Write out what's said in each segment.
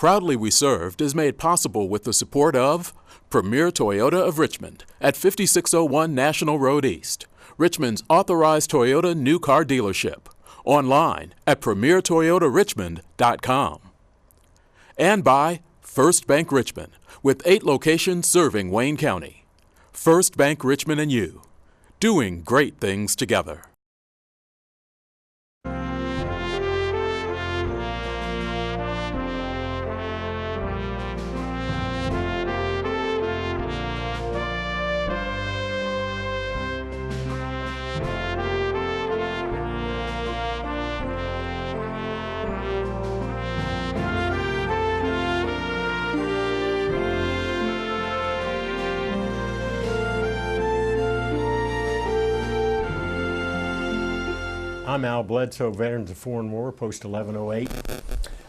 Proudly We Served is made possible with the support of Premier Toyota of Richmond at 5601 National Road East, Richmond's authorized Toyota new car dealership, online at premiertoyotarich.com. And by First Bank Richmond, with 8 locations serving Wayne County. First Bank Richmond and you, doing great things together. I'm Al Bledsoe, Veterans of Foreign War, Post 1108.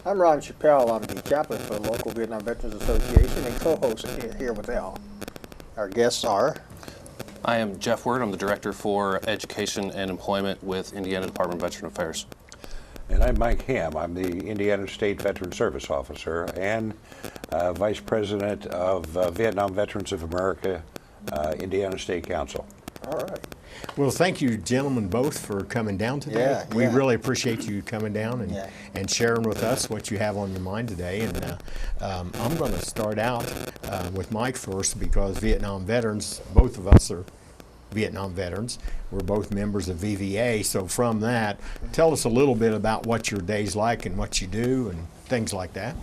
I'm Ron Chappelle. I'm the chaplain for the local Vietnam Veterans Association and co-host here with Al. Our guests are... I am Jeff Wirt. I'm the Director for Education and Employment with Indiana Department of Veteran Affairs. And I'm Mike Hamm. I'm the Indiana State Veteran Service Officer and Vice President of Vietnam Veterans of America, Indiana State Council. All right. Well, thank you, gentlemen, both for coming down today. We really appreciate you coming down and sharing with us what you have on your mind today. And I'm going to start out with Mike first, because Vietnam veterans, both of us are Vietnam veterans. We're both members of VVA. So from that, tell us a little bit about what your day's like and what you do and things like that.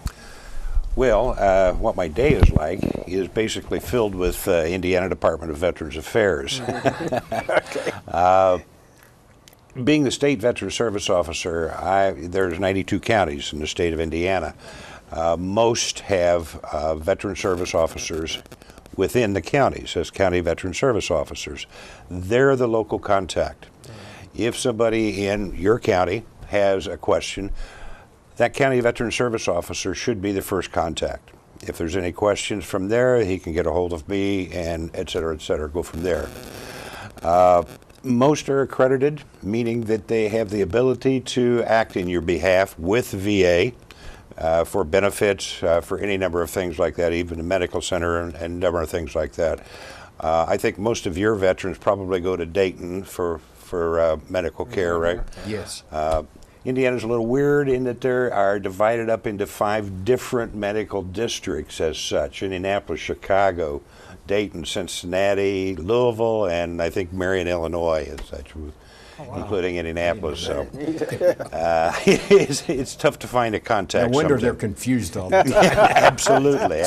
Well, what my day is like is basically filled with Indiana Department of Veterans Affairs. Being the State Veteran Service Officer, there's 92 counties in the state of Indiana. Most have veteran service officers within the counties as county veteran service officers. They're the local contact. If somebody in your county has a question, that county veteran service officer should be the first contact. If there's any questions from there, he can get a hold of me, and et cetera, go from there. Most are accredited, meaning that they have the ability to act in your behalf with VA for benefits, for any number of things like that, even the medical center and a number of things like that. I think most of your veterans probably go to Dayton for medical care, right? Yes. Indiana's a little weird in that there are divided up into 5 different medical districts as such: Indianapolis, Chicago, Dayton, Cincinnati, Louisville, and I think Marion, Illinois as such, including Indianapolis. So it's tough to find a contact. No wonder they're confused all the time. Absolutely.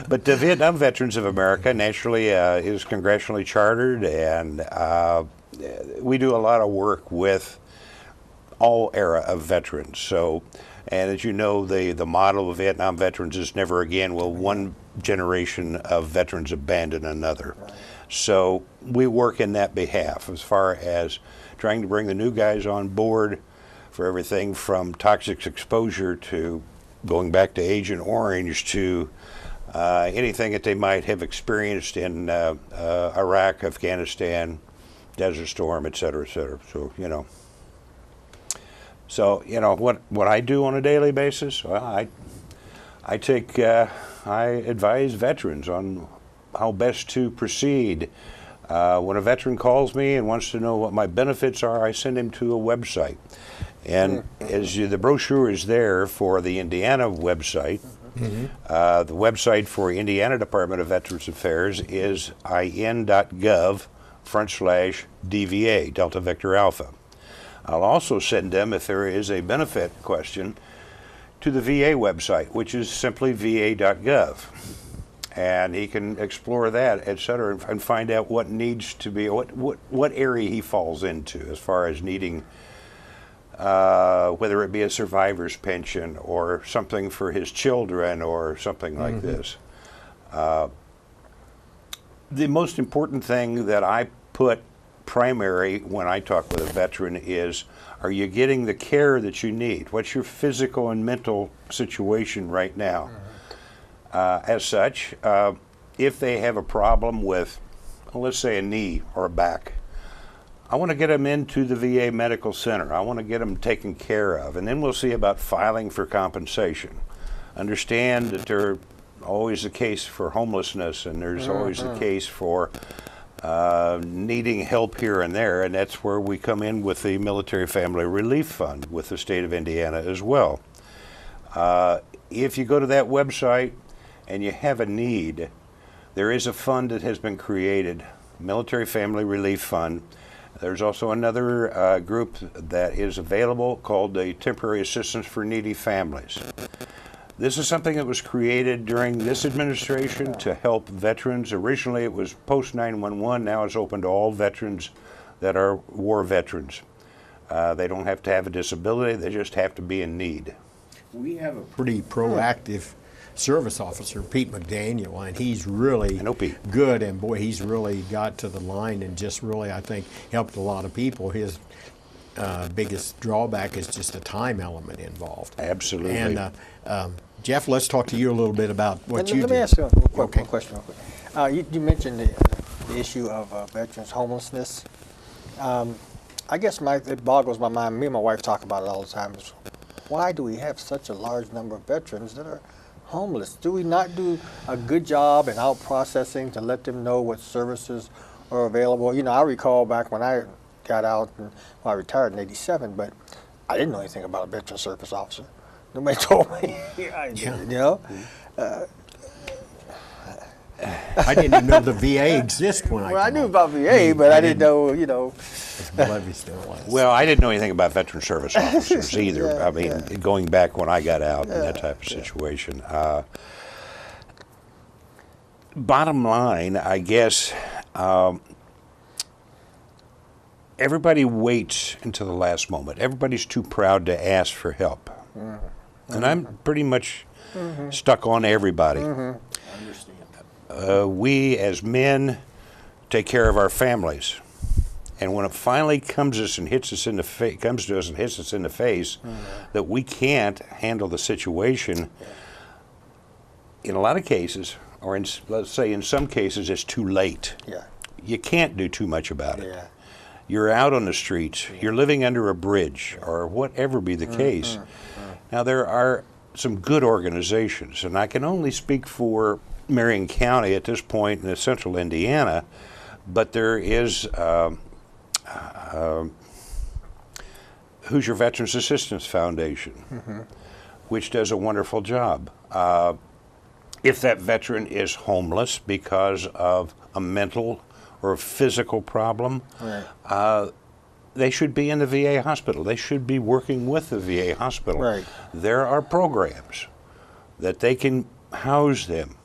But the Vietnam Veterans of America naturally is congressionally chartered, and we do a lot of work with all era of veterans. So, and as you know, the model of Vietnam veterans is never again will one generation of veterans abandon another. So we work in that behalf as far as trying to bring the new guys on board for everything from toxic exposure to going back to Agent Orange to anything that they might have experienced in Iraq, Afghanistan, Desert Storm, et cetera, et cetera. So, what I do on a daily basis, well, I advise veterans on how best to proceed. When a veteran calls me and wants to know what my benefits are, I send him to a website. And the brochure is there for the Indiana website. The website for Indiana Department of Veterans Affairs is in.gov/DVA, Delta Victor Alpha. I'll also send them, if there is a benefit question, to the VA website, which is simply va.gov. And he can explore that, et cetera, and find out what needs to be, what area he falls into as far as needing, whether it be a survivor's pension or something for his children or something like this. The most important thing that I put primary when I talk with a veteran is, are you getting the care that you need? What's your physical and mental situation right now? As such, if they have a problem with, let's say, a knee or a back, I want to get them into the VA Medical Center. I want to get them taken care of, and then we'll see about filing for compensation. understand that there's always the case for homelessness, and there's always the case for needing help here and there, and that's where we come in with the Military Family Relief Fund with the state of Indiana as well. If you go to that website and you have a need, there is a fund that has been created, Military Family Relief Fund. There's also another group that is available called the Temporary Assistance for Needy Families. This is something that was created during this administration to help veterans. Originally it was post 9/11, now it's open to all veterans that are war veterans. They don't have to have a disability, they just have to be in need. We have a pretty proactive service officer, Pete McDaniel, and he's really good, and boy, he's really got to the line and just really, I think, helped a lot of people. His biggest drawback is just the time element involved. Absolutely. And Jeff, let's talk to you a little bit about what you do. Let me ask you a quick question. You mentioned the issue of veterans' homelessness. I guess it boggles my mind. Me and my wife talk about it all the time. Is why do we have such a large number of veterans that are homeless? Do we not do a good job in out processing to let them know what services are available? You know, I recall back when I got out, and I retired in '87, but I didn't know anything about a veteran service officer. Nobody told me. You know. I didn't even know the VA exists when I knew about VA, but I didn't know, you know. Well, I didn't know anything about veteran service officers either. I mean, going back when I got out and that type of situation. Bottom line, I guess, everybody waits until the last moment. Everybody's too proud to ask for help. And I'm pretty much stuck on everybody. We as men take care of our families, and when it finally comes to us and hits us in the face, that we can't handle the situation. In a lot of cases, or let's say in some cases, it's too late. You can't do too much about it. You're out on the streets. You're living under a bridge, or whatever be the case. Now, there are some good organizations, and I can only speak for Marion County at this point in central Indiana, but there is Hoosier Veterans Assistance Foundation, which does a wonderful job. If that veteran is homeless because of a mental or physical problem, they should be in the VA hospital. They should be working with the VA hospital. There are programs that they can house them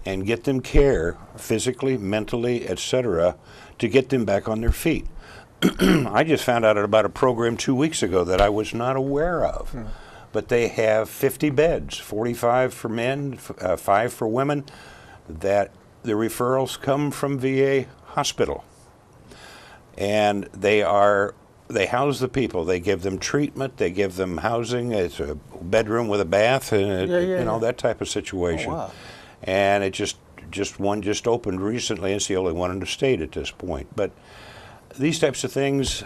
and get them care physically, mentally, etc., to get them back on their feet. I just found out about a program 2 weeks ago that I was not aware of. But they have 50 beds, 45 for men, 5 for women, that the referrals come from VA hospital. And they house the people. They give them treatment. They give them housing. It's a bedroom with a bath, and you know, that type of situation. Oh, wow. And it one just opened recently. It's the only one in the state at this point. But these types of things,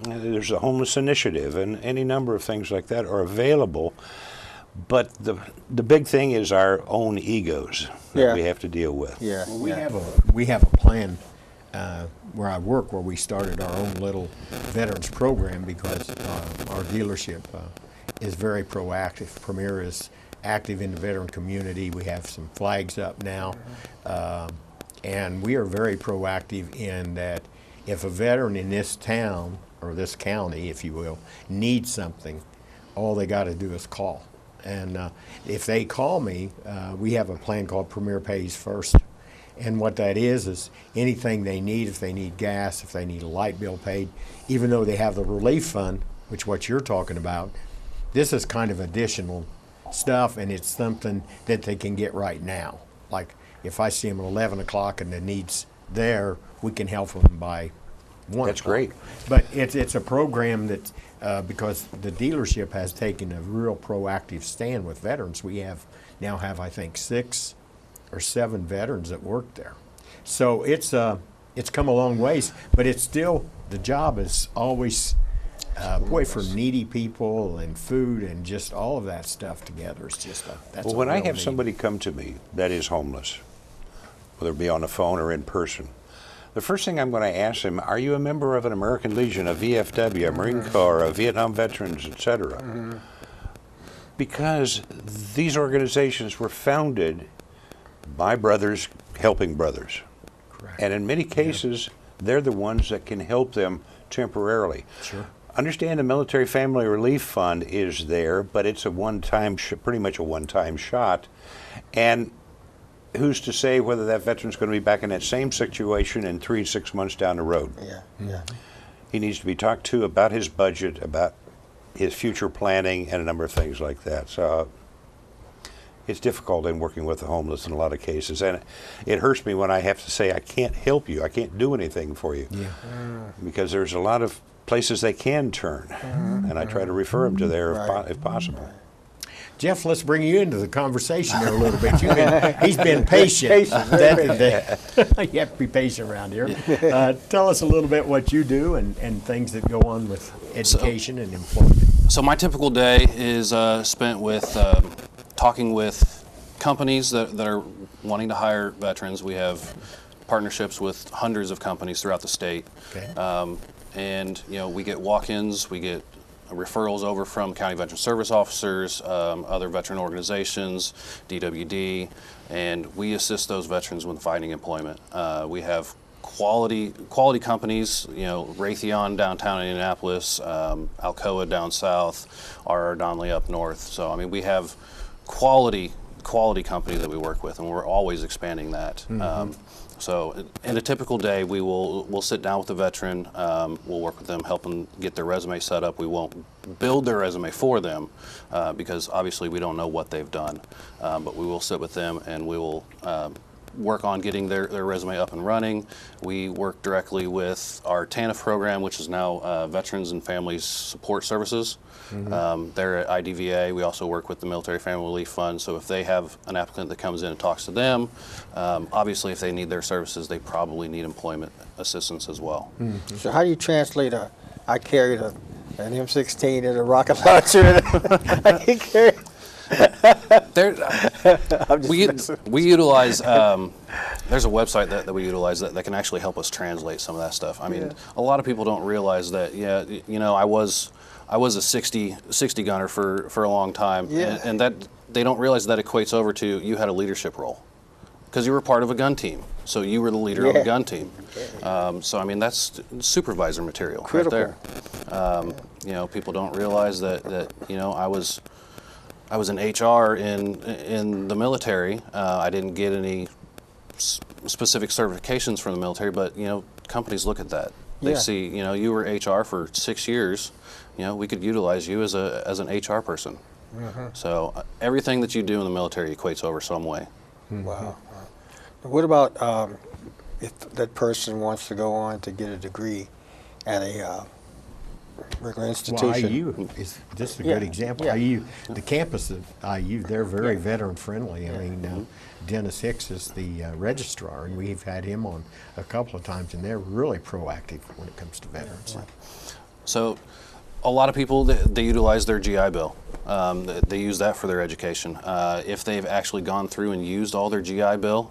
there's a homeless initiative, and any number of things like that are available. But the big thing is our own egos that we have to deal with. We have a plan. Where I work, where we started our own little veterans program because our dealership is very proactive. Premier is active in the veteran community. We have some flags up now, and we are very proactive in that if a veteran in this town, or this county, if you will, needs something, all they got to do is call. And if they call me, we have a plan called Premier Pays First. And what that is anything they need, if they need gas, if they need a light bill paid, even though they have the relief fund, which what you're talking about, this is kind of additional stuff, and it's something that they can get right now. Like if I see them at 11 o'clock and the need's there, we can help them by 1 That's o'clock. great. But it's a program that, because the dealership has taken a real proactive stand with veterans, we now have I think 6 or 7 veterans that work there. So it's come a long ways, but it's still, the job is always boy, for needy people and food and just all of that stuff together, it's just that's Well, a when I real have need. somebody come to me that is homeless, whether it be on the phone or in person, the first thing I'm going to ask them, are you a member of an American Legion, a VFW, a Marine Corps, a Vietnam Veterans, etc.? Because these organizations were founded by brothers helping brothers. Correct. And in many cases, they're the ones that can help them temporarily. Sure. Understand the Military Family Relief Fund is there, but it's a one-time, pretty much a one-time shot. And who's to say whether that veteran's going to be back in that same situation in 3 to 6 months down the road? Yeah. He needs to be talked to about his budget, about his future planning, and a number of things like that. So it's difficult in working with the homeless in a lot of cases, and it hurts me when I have to say I can't help you, I can't do anything for you, because there's a lot of places they can turn, and I try to refer them to there if possible. Jeff, let's bring you into the conversation there a little bit. He's been patient. You have to be patient around here. Tell us a little bit what you do and things that go on with education and employment. So my typical day is spent with talking with companies that are wanting to hire veterans. We have partnerships with hundreds of companies throughout the state. Okay. And we get walk-ins, we get referrals over from county veteran service officers, other veteran organizations, DWD, and we assist those veterans with finding employment. We have quality companies, Raytheon downtown Indianapolis, Alcoa down south, RR Donnelly up north. So I mean, we have quality company that we work with, and we're always expanding that. So in a typical day, we'll sit down with the veteran, we'll work with them, help them get their resume set up. We won't build their resume for them because obviously we don't know what they've done, but we will sit with them and we will work on getting their resume up and running. We work directly with our TANF program, which is now Veterans and Family Support Services. They're at IDVA. We also work with the Military Family Relief Fund. So if they have an applicant that comes in and talks to them, obviously if they need their services, they probably need employment assistance as well. So how do you translate I carried an M16 and a rocket launcher? I can carry. We utilize, there's a website that we utilize that can actually help us translate some of that stuff. I mean, a lot of people don't realize that, I was a 60 gunner for a long time, and that they don't realize that equates over to you had a leadership role because you were part of a gun team. So you were the leader of a gun team. So I mean, that's supervisor material right there. People don't realize that I was in HR in the military. I didn't get any specific certifications from the military, but companies look at that. They see you were HR for 6 years. We could utilize you as an HR person. So everything that you do in the military equates over some way. Wow. What about if that person wants to go on to get a degree at a regular institution? Well, IU is just a good example. IU, the campus of IU, they're very veteran friendly. I mean, Dennis Hicks is the registrar, and we've had him on a couple of times, and they're really proactive when it comes to veterans. So a lot of people, they utilize their GI Bill. They use that for their education. If they've actually gone through and used all their GI Bill,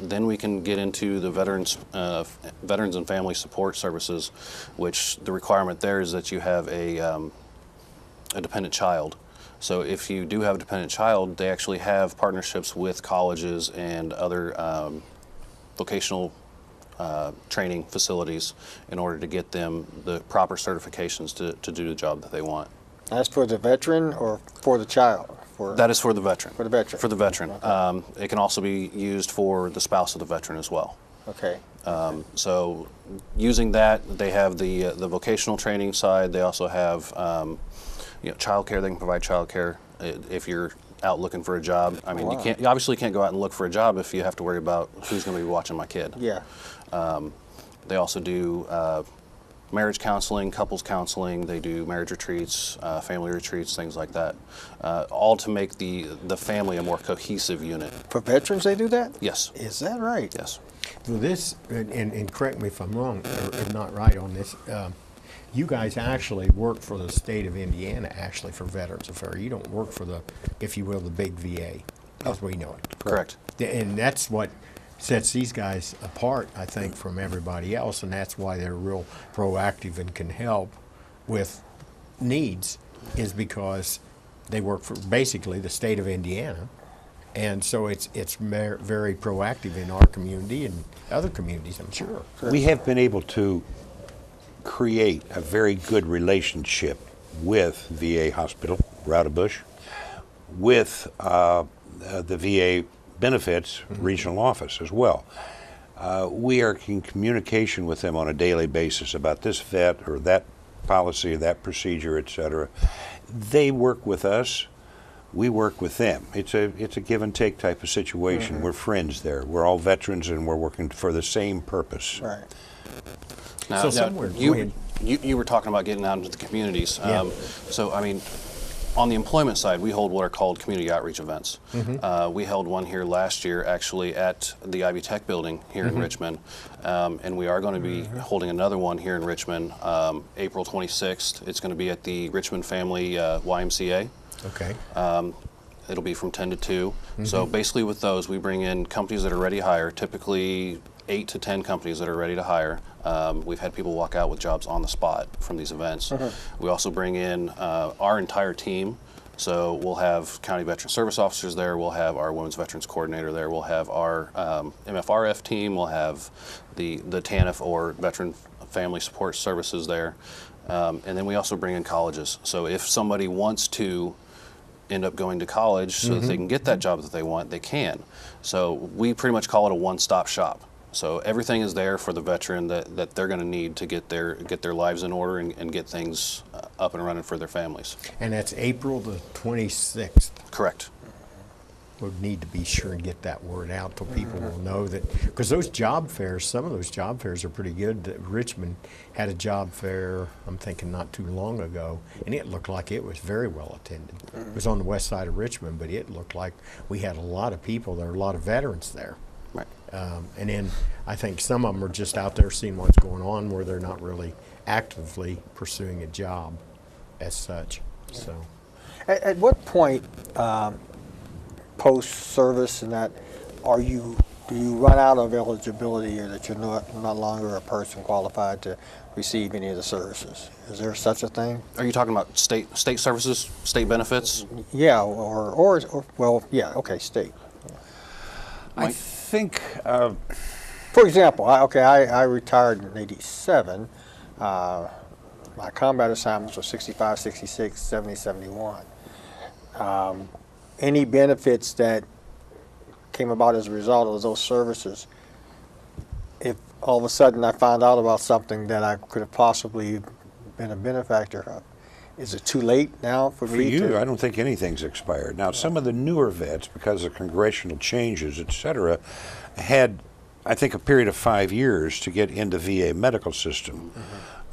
then we can get into the Veterans and Family Support Services, which the requirement there is that you have a dependent child. So if you do have a dependent child, they actually have partnerships with colleges and other vocational training facilities in order to get them the proper certifications to do the job that they want. That's for the veteran or for the child? That is for the veteran. For the veteran. For the veteran. Okay. It can also be used for the spouse of the veteran as well. Okay. So using that, they have the vocational training side. They also have child care. They can provide child care if you're out looking for a job. I mean, you obviously can't go out and look for a job if you have to worry about who's going to be watching my kid. Yeah. They also do marriage counseling, couples counseling. They do marriage retreats, family retreats, things like that, all to make the family a more cohesive unit. For veterans, they do that? Yes. Is that right? Yes. Well, this, and correct me if I'm wrong or not right on this, you guys actually work for the state of Indiana, actually, for Veterans Affairs. You don't work for the, if you will, the big VA, as we know it. Correct. And that's what sets these guys apart, I think, from everybody else, and that's why they're real proactive and can help with needs, is because they work for basically the state of Indiana. And so it's very proactive in our community and other communities, I'm sure. We have been able to create a very good relationship with VA Hospital, Roudabush, with the VA Benefits Regional Office as well. We are in communication with them on a daily basis about this vet or that policy or that procedure, et cetera. They work with us. We work with them. It's a give and take type of situation. We're friends there. We're all veterans and we're working for the same purpose. Right. Now, So somewhere, go ahead. you were talking about getting out into the communities. Yeah. So, I mean, on the employment side, we hold what are called community outreach events. We held one here last year, actually, at the Ivy Tech building here in Richmond. And we are going to be holding another one here in Richmond, April 26th. It's going to be at the Richmond Family YMCA. Okay. It'll be from 10 to 2. So basically with those, we bring in companies that are ready to hire, typically 8 to 10 companies that are ready to hire. We've had people walk out with jobs on the spot from these events. We also bring in our entire team. So we'll have county veteran service officers there, we'll have our women's veterans coordinator there, we'll have our MFRF team, we'll have the TANF or Veteran Family Support Services there. And then we also bring in colleges. So if somebody wants to end up going to college so that they can get that job that they want, they can. So we pretty much call it a one-stop shop. So everything is there for the veteran that they're going to need to get their lives in order and get things up and running for their families. And that's April the 26th. Correct. We need to be sure and get that word out so people will know that, because those job fairs, some of those job fairs are pretty good. Richmond had a job fair, I'm thinking not too long ago, and it looked like it was very well attended. It was on the west side of Richmond, but it looked like we had a lot of people there, a lot of veterans there. Right. And then I think some of them are just out there seeing what's going on, where they're not really actively pursuing a job as such. So, At what point, post-service and that, do you run out of eligibility, or that you're no longer a person qualified to receive any of the services? Is there such a thing? Are you talking about state services, state benefits? Yeah, or well, yeah, okay, state. I think, For example, I retired in '87. My combat assignments were 65, 66, 70, 71. Any benefits that came about as a result of those services, if all of a sudden I found out about something that I could have possibly been a benefactor of, is it too late now for me you, to? I don't think anything's expired. Now, some of the newer vets, because of congressional changes, et cetera, had, I think, a period of 5 years to get into VA medical system.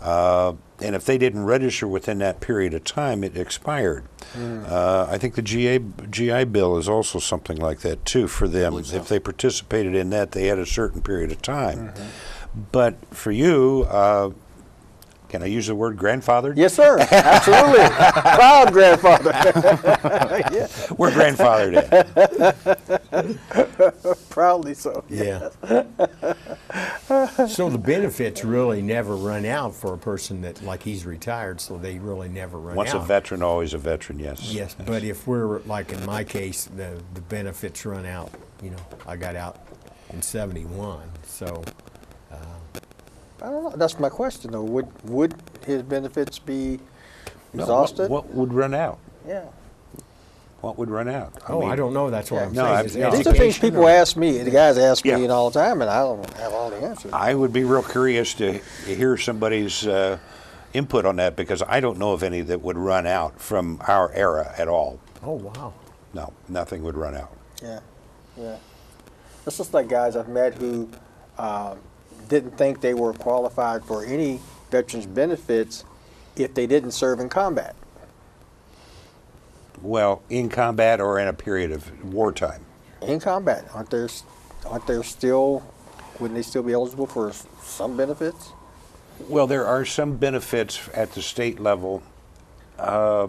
And if they didn't register within that period of time, it expired. I think the GI Bill is also something like that, too, for them. So. If they participated in that, they had a certain period of time. But for you, can I use the word grandfathered? Yes, sir. Absolutely. Proud grandfather. Yeah. We're grandfathered in. Proudly so. yeah. So the benefits really never run out for a person that, like, he's retired, so they really never run Once out. a veteran, always a veteran, yes. Yes, but if we're, like in my case, the benefits run out, I got out in '71, so. I don't know. That's my question, though. Would his benefits be No, exhausted? what would run out? Yeah. What would run out? I don't know, that's what I'm No, saying. Is no. These are things education people or- ask me. The guys ask Yeah. me all the time, and I don't have all the answers. I would be real curious to hear somebody's input on that, because I don't know of any that would run out from our era at all. Oh, wow. No, nothing would run out. Yeah, yeah. It's just like guys I've met who didn't think they were qualified for any veterans benefits if they didn't serve in combat. Well, in combat or in a period of wartime. In combat, aren't there still? Wouldn't they still be eligible for some benefits? Well, there are some benefits at the state level. How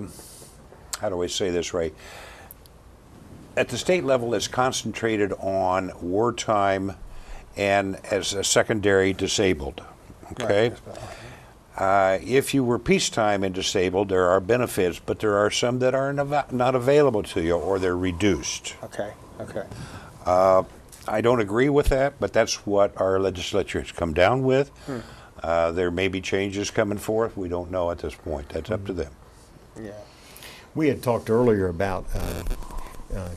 do I say this right? At the state level, it's concentrated on wartime and as a secondary disabled. Okay. If you were peacetime and disabled, there are benefits, but there are some that are not available to you, or they're reduced. Okay. Okay. I don't agree with that, but that's what our legislature has come down with. There may be changes coming forth. We don't know at this point. That's up to them. Yeah. We had talked earlier about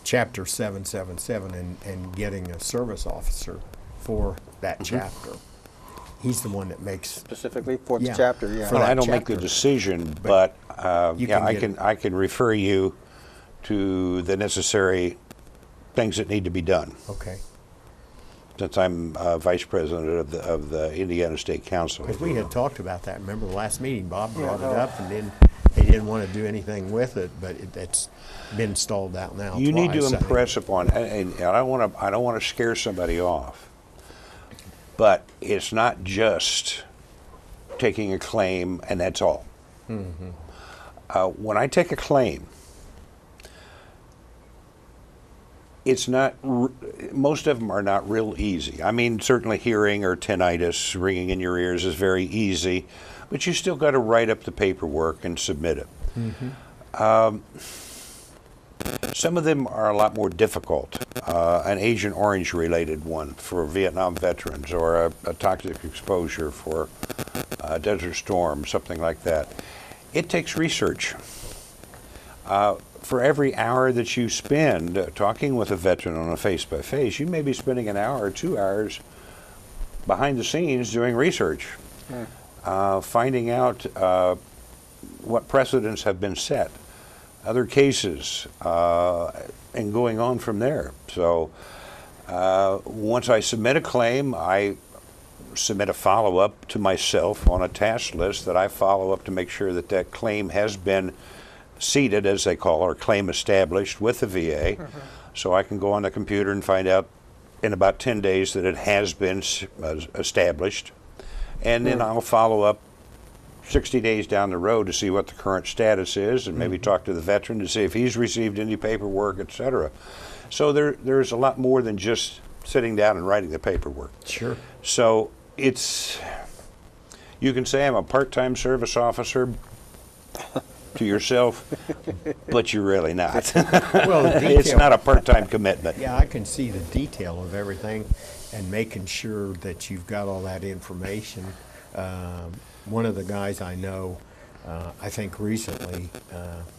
Chapter 777 and getting a service officer for that chapter. He's the one that makes Specifically for the Yeah. chapter, yeah. For Well, that I don't make the chapter. decision, but you yeah, can I can refer you to the necessary things that need to be done. Okay. Since I'm vice president of the Indiana State Council. Because we had talked about that. Remember the last meeting, Bob brought it up, and then they didn't want to do anything with it, but it's been stalled out now. You need to twice, I think. impress upon, and I don't want to scare somebody off, but it's not just taking a claim and that's all. When I take a claim, it's not, most of them are not real easy. I mean, certainly hearing or tinnitus, ringing in your ears is very easy, but you still got to write up the paperwork and submit it. Some of them are a lot more difficult. An Agent Orange related one for Vietnam veterans, or a toxic exposure for Desert Storm, something like that. It takes research. For every hour that you spend talking with a veteran on a face-by-face, you may be spending an hour or 2 hours behind the scenes doing research, finding out what precedents have been set, other cases, and going on from there. So once I submit a claim, I submit a follow-up to myself on a task list that I follow up to make sure that that claim has been seated, as they call it, or claim established with the VA. So I can go on the computer and find out in about 10 days that it has been established. And then I'll follow up 60 days down the road to see what the current status is, and maybe talk to the veteran to see if he's received any paperwork, etc. So there's a lot more than just sitting down and writing the paperwork. Sure. So it's, you can say I'm a part-time service officer to yourself, but you're really not. Well, the detail, It's not a part-time commitment. Yeah, I can see the detail of everything and making sure that you've got all that information. One of the guys I know, I think recently,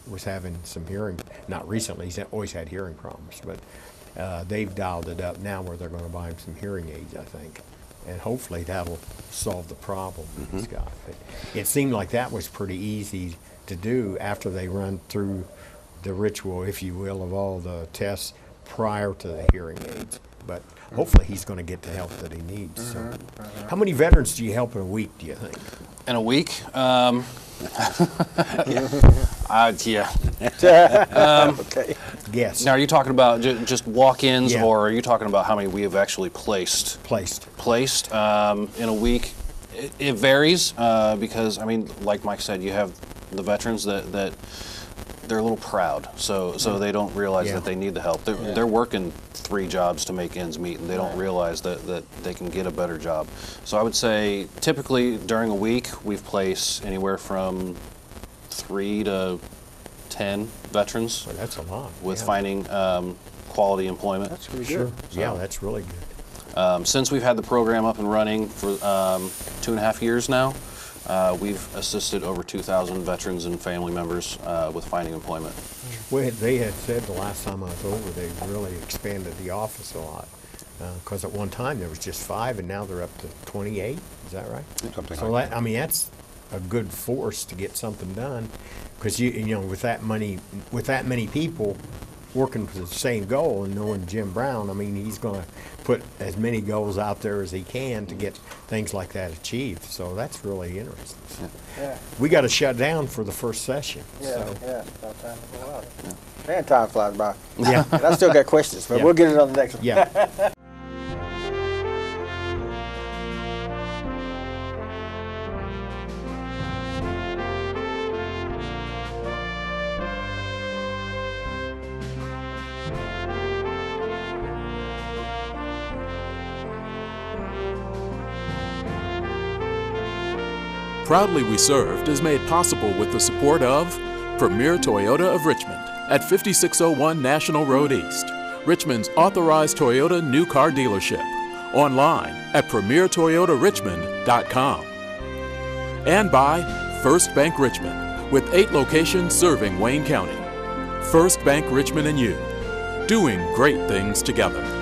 was having some hearing, not recently, he's always had hearing problems, but they've dialed it up now where they're going to buy him some hearing aids, I think. And hopefully that'll solve the problem that he's got. But it seemed like that was pretty easy to do after they run through the ritual, if you will, of all the tests prior to the hearing aids. But hopefully he's going to get the help that he needs. So, how many veterans do you help in a week, do you think? In a week? Yeah. Okay. Guess. Now, are you talking about just walk-ins, Yeah. or are you talking about how many we have actually placed? Placed. In a week. It varies because, I mean, like Mike said, you have the veterans that they're a little proud, so they don't realize Yeah. that they need the help. They're working 3 jobs to make ends meet, and they don't realize that they can get a better job. So I would say typically during a week we've placed anywhere from 3 to 10 veterans Well, that's a lot. with yeah. finding quality employment. That's pretty Sure. good. Yeah, that's really good. Since we've had the program up and running for 2.5 years now, we've assisted over 2,000 veterans and family members with finding employment. Well, they had said the last time I was over, they really expanded the office a lot. Because at one time there was just 5, and now they're up to 28. Is that right? Something So like that, I mean, that's a good force to get something done. Because you know, with that many people working for the same goal, and knowing Jim Brown, I mean, he's going to put as many goals out there as he can to get things like that achieved. So that's really interesting. Yeah. We got to shut down for the first session. Yeah. So. Yeah. About time to go out. Man, time flies by. Yeah. And I still got questions, but Yeah. we'll get it on the next one. Yeah. Proudly We Served is made possible with the support of Premier Toyota of Richmond at 5601 National Road East, Richmond's authorized Toyota new car dealership. Online at premiertoyotarichmond.com. And by First Bank Richmond, with 8 locations serving Wayne County. First Bank Richmond and you, doing great things together.